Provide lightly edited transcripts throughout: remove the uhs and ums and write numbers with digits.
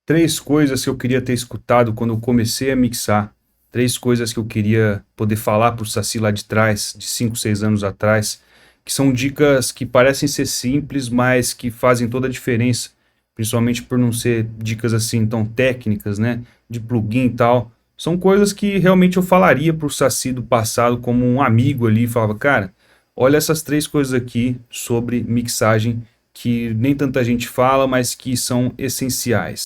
Três coisas que eu queria ter escutado quando eu comecei a mixar. Três coisas que eu queria poder falar pro Saci lá de trás, de 5, 6 anos atrás, que são dicas que parecem ser simples, mas que fazem toda a diferença, principalmente por não ser dicas assim tão técnicas, né, de plugin e tal. São coisas que realmente eu falaria pro Saci do passado como um amigo ali, falava, cara, olha essas três coisas aqui sobre mixagem que nem tanta gente fala, mas que são essenciais.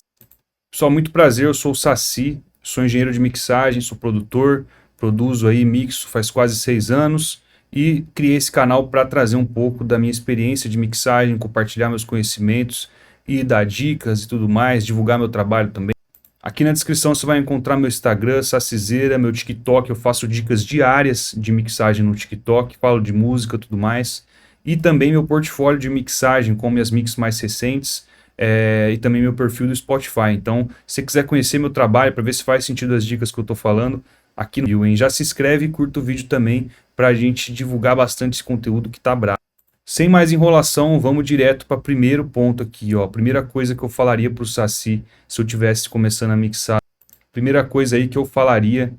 Pessoal, muito prazer, eu sou o Saci, sou engenheiro de mixagem, sou produtor, produzo aí, mixo faz quase 6 anos e criei esse canal para trazer um pouco da minha experiência de mixagem, compartilhar meus conhecimentos e dar dicas e tudo mais, divulgar meu trabalho também. Aqui na descrição você vai encontrar meu Instagram, Sacizeira, meu TikTok, eu faço dicas diárias de mixagem no TikTok, falo de música e tudo mais. E também meu portfólio de mixagem com minhas mix mais recentes, e também meu perfil do Spotify. Então, se você quiser conhecer meu trabalho para ver se faz sentido as dicas que eu estou falando, aqui no vídeo, hein? Já se inscreve e curta o vídeo também para a gente divulgar bastante esse conteúdo que tá brabo. Sem mais enrolação, vamos direto para o primeiro ponto aqui, ó. Primeira coisa que eu falaria para o Saci se eu tivesse começando a mixar. Primeira coisa aí que eu falaria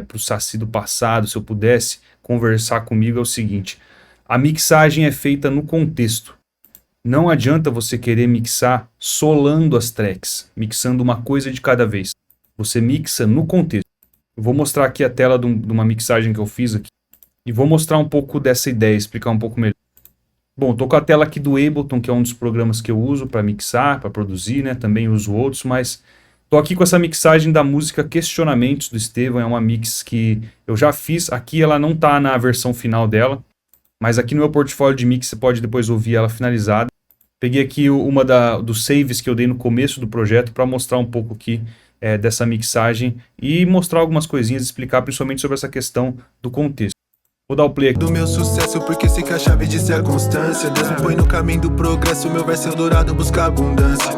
para o Saci do passado, se eu pudesse conversar comigo, é o seguinte: a mixagem é feita no contexto. Não adianta você querer mixar solando as tracks, mixando uma coisa de cada vez. Você mixa no contexto. Eu vou mostrar aqui a tela de uma mixagem que eu fiz aqui e vou mostrar um pouco dessa ideia, explicar um pouco melhor. Bom, tô com a tela aqui do Ableton, que é um dos programas que eu uso para mixar, para produzir, né? Também uso outros, mas tô aqui com essa mixagem da música Questionamentos do Estevão. É uma mix que eu já fiz. Aqui ela não tá na versão final dela, mas aqui no meu portfólio de mix você pode depois ouvir ela finalizada. Peguei aqui uma dos saves que eu dei no começo do projeto para mostrar um pouco aqui dessa mixagem e mostrar algumas coisinhas, explicar principalmente sobre essa questão do contexto. Vou dar o play aqui. Do meu sucesso, porque sei que a chave disso é a constância. Deus me põe no caminho do progresso, meu verso é dourado, busca abundância.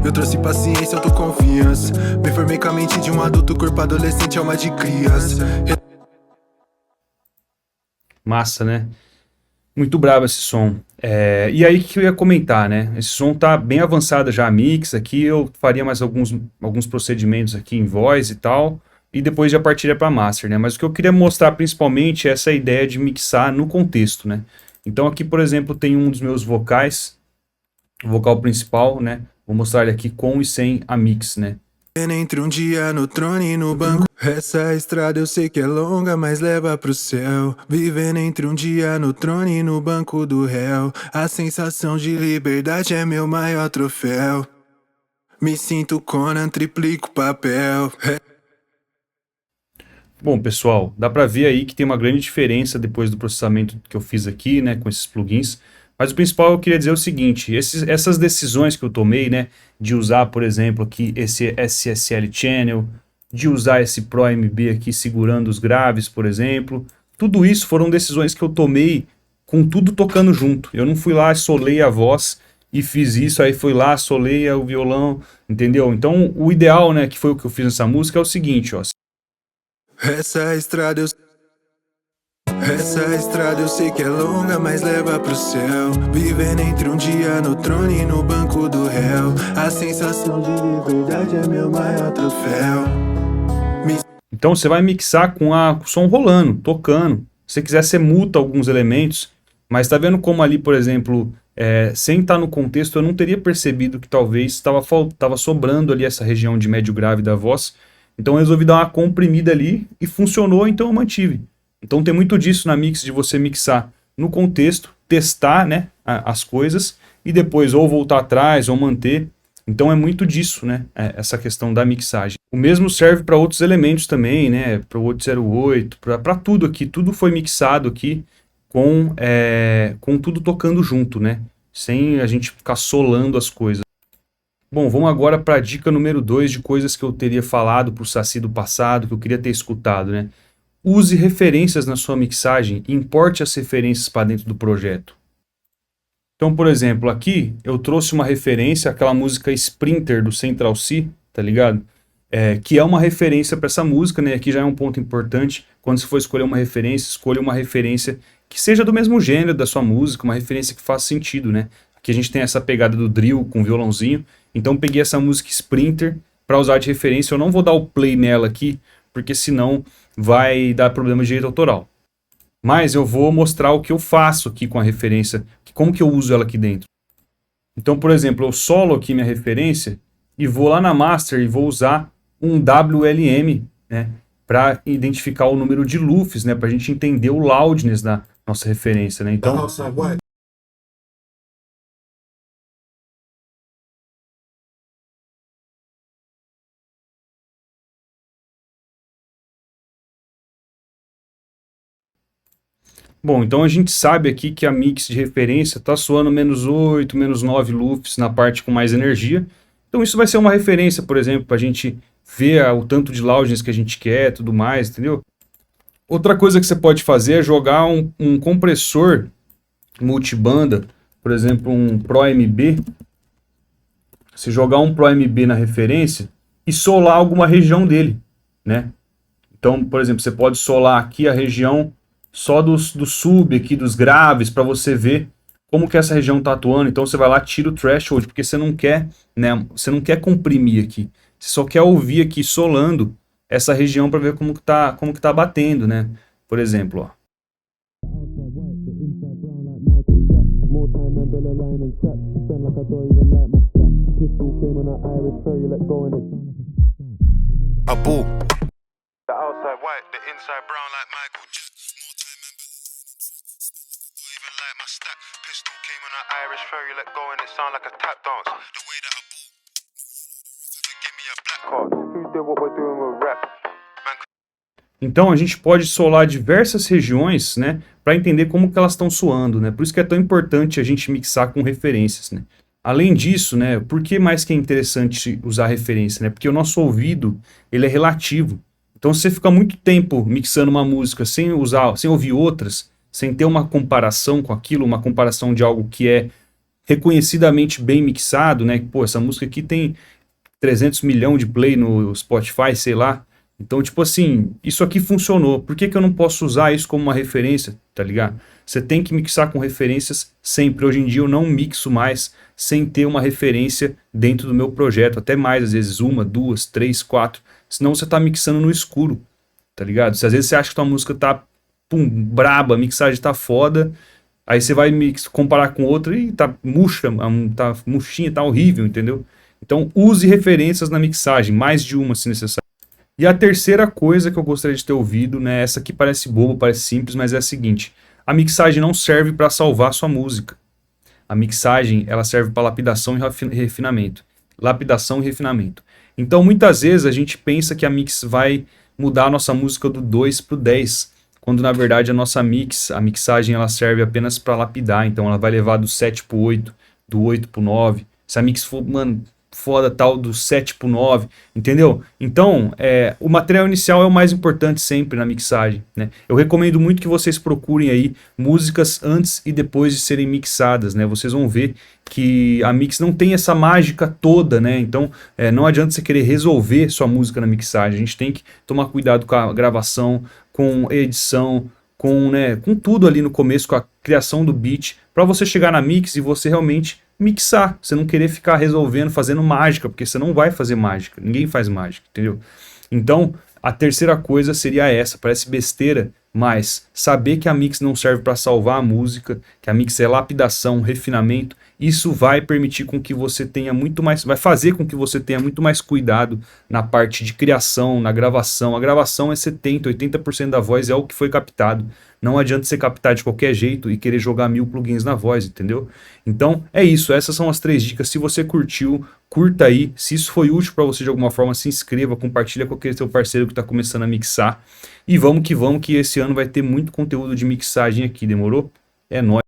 Eu trouxe paciência, autoconfiança. Me formei com a mente de um adulto, corpo adolescente, alma de criança. Massa, né? Muito brabo esse som. E aí, o que eu ia comentar, né? Esse som tá bem avançado já a mix aqui. Eu faria mais alguns procedimentos aqui em voz e tal. E depois já partiria para master, né? Mas o que eu queria mostrar principalmente é essa ideia de mixar no contexto, né? Então aqui, por exemplo, tem um dos meus vocais, o vocal principal, né? Vou mostrar ele aqui com e sem a mix, né? Entre um dia no trono e no banco. Essa estrada eu sei que é longa, mas leva pro céu. Vivendo entre um dia no trono e no banco do réu. A sensação de liberdade é meu maior troféu. Me sinto Conan, triplico papel. Bom, pessoal, dá para ver aí que tem uma grande diferença depois do processamento que eu fiz aqui, né, com esses plugins. Mas o principal eu queria dizer o seguinte: essas decisões que eu tomei, né, de usar, por exemplo, aqui esse SSL Channel, de usar esse Pro MB aqui segurando os graves, por exemplo, tudo isso foram decisões que eu tomei com tudo tocando junto. Eu não fui lá, solei a voz e fiz isso, aí fui lá, solei o violão, entendeu? Então, o ideal, né, que foi o que eu fiz nessa música, é o seguinte, ó. Essa estrada eu sei que é longa, mas leva pro céu. Vivendo entre um dia no trono e no banco do réu. A sensação de liberdade é meu maior troféu. Então você vai mixar com o som rolando, tocando. Se você quiser, você muta alguns elementos. Mas tá vendo como ali, por exemplo, sem estar no contexto, eu não teria percebido que talvez estava sobrando ali essa região de médio grave da voz. Então eu resolvi dar uma comprimida ali e funcionou, então eu mantive. Então tem muito disso na mix, de você mixar no contexto, testar, né, as coisas e depois ou voltar atrás ou manter. Então é muito disso, né, essa questão da mixagem. O mesmo serve para outros elementos também, né, para o 808, para tudo aqui. Tudo foi mixado aqui com tudo tocando junto, né, sem a gente ficar solando as coisas. Bom, vamos agora para a dica número 2 de coisas que eu teria falado para o Saci do passado, que eu queria ter escutado, né? Use referências na sua mixagem e importe as referências para dentro do projeto. Então, por exemplo, aqui eu trouxe uma referência, aquela música Sprinter do Central C, tá ligado? Que é uma referência para essa música, né? Aqui já é um ponto importante. Quando você for escolher uma referência, escolha uma referência que seja do mesmo gênero da sua música, uma referência que faça sentido, né? Aqui a gente tem essa pegada do drill com violãozinho, Então peguei essa música Sprinter para usar de referência. Eu não vou dar o play nela aqui, porque senão vai dar problema de direito autoral. Mas eu vou mostrar o que eu faço aqui com a referência, como que eu uso ela aqui dentro. Então, por exemplo, eu solo aqui minha referência e vou lá na master e vou usar um WLM, né, para identificar o número de loops, né, para a gente entender o loudness da nossa referência, né? Então, bom, então a gente sabe aqui que a mix de referência está soando -8, -9 loops na parte com mais energia. Então isso vai ser uma referência, por exemplo, para a gente ver o tanto de loudness que a gente quer, tudo mais, entendeu? Outra coisa que você pode fazer é jogar um compressor multibanda, por exemplo, um Pro MB. Você jogar um Pro MB na referência e solar alguma região dele, né? Então, por exemplo, você pode solar aqui a região só do sub aqui, dos graves, para você ver como que essa região está atuando. Então você vai lá, tira o threshold, porque você não quer, né, você não quer comprimir aqui. Você só quer ouvir aqui solando essa região para ver como que tá batendo, né? Por exemplo, ó. Abu. The outside white, the inside brown like Michael Jackson. Even like my stack. Pistol came on an Irish ferry, let go and it sound like a tap dance. The way that I boo. Give me a black card. Who did what we're doing with rap? Então a gente pode solar diversas regiões, né, para entender como que elas estão soando, né? Por isso que é tão importante a gente mixar com referências, né? Além disso, né, por que mais que é interessante usar referência, né? Porque o nosso ouvido, ele é relativo. Então se você fica muito tempo mixando uma música sem ouvir outras, sem ter uma comparação com aquilo, uma comparação de algo que é reconhecidamente bem mixado, né? Pô, essa música aqui tem 300 milhões de play no Spotify, sei lá. Então, tipo assim, isso aqui funcionou. Por que eu não posso usar isso como uma referência, tá ligado? Você tem que mixar com referências sempre. Hoje em dia eu não mixo mais sem ter uma referência dentro do meu projeto. Até mais, às vezes, 1, 2, 3, 4. Senão você tá mixando no escuro, tá ligado? Se às vezes você acha que tua música tá, braba, a mixagem tá foda, aí você vai comparar com outra e tá murcha, tá murchinha, tá horrível, entendeu? Então use referências na mixagem, mais de uma se necessário. E a terceira coisa que eu gostaria de ter ouvido, né, essa aqui parece bobo, parece simples, mas é a seguinte: a mixagem não serve para salvar sua música. A mixagem, ela serve para lapidação e refinamento. Lapidação e refinamento. Então, muitas vezes a gente pensa que a mix vai mudar a nossa música do 2 para o 10, quando na verdade a mixagem ela serve apenas para lapidar. Então, ela vai levar do 7 para o 8, do 8 para o 9. Se a mix for, mano, foda tal, do 7 pro 9, entendeu? Então, o material inicial é o mais importante sempre na mixagem, né? Eu recomendo muito que vocês procurem aí músicas antes e depois de serem mixadas, né? Vocês vão ver que a mix não tem essa mágica toda, né? Então, não adianta você querer resolver sua música na mixagem. A gente tem que tomar cuidado com a gravação, com a edição, com tudo ali no começo, com a criação do beat, para você chegar na mix e você realmente mixar, você não querer ficar resolvendo, fazendo mágica, porque você não vai fazer mágica, ninguém faz mágica, entendeu? Então, a terceira coisa seria essa, parece besteira, mas saber que a mix não serve para salvar a música, que a mix é lapidação, refinamento, isso vai permitir com que você tenha muito mais, vai fazer com que você tenha muito mais cuidado na parte de criação, na gravação. A gravação é 70%, 80% da voz é o que foi captado. Não adianta você captar de qualquer jeito e querer jogar 1000 plugins na voz, entendeu? Então é isso, essas são as 3 dicas. Se você curtiu, curta aí. Se isso foi útil para você de alguma forma, se inscreva, compartilha com aquele seu parceiro que está começando a mixar. E vamos, que esse ano vai ter muito conteúdo de mixagem aqui, demorou? É nóis.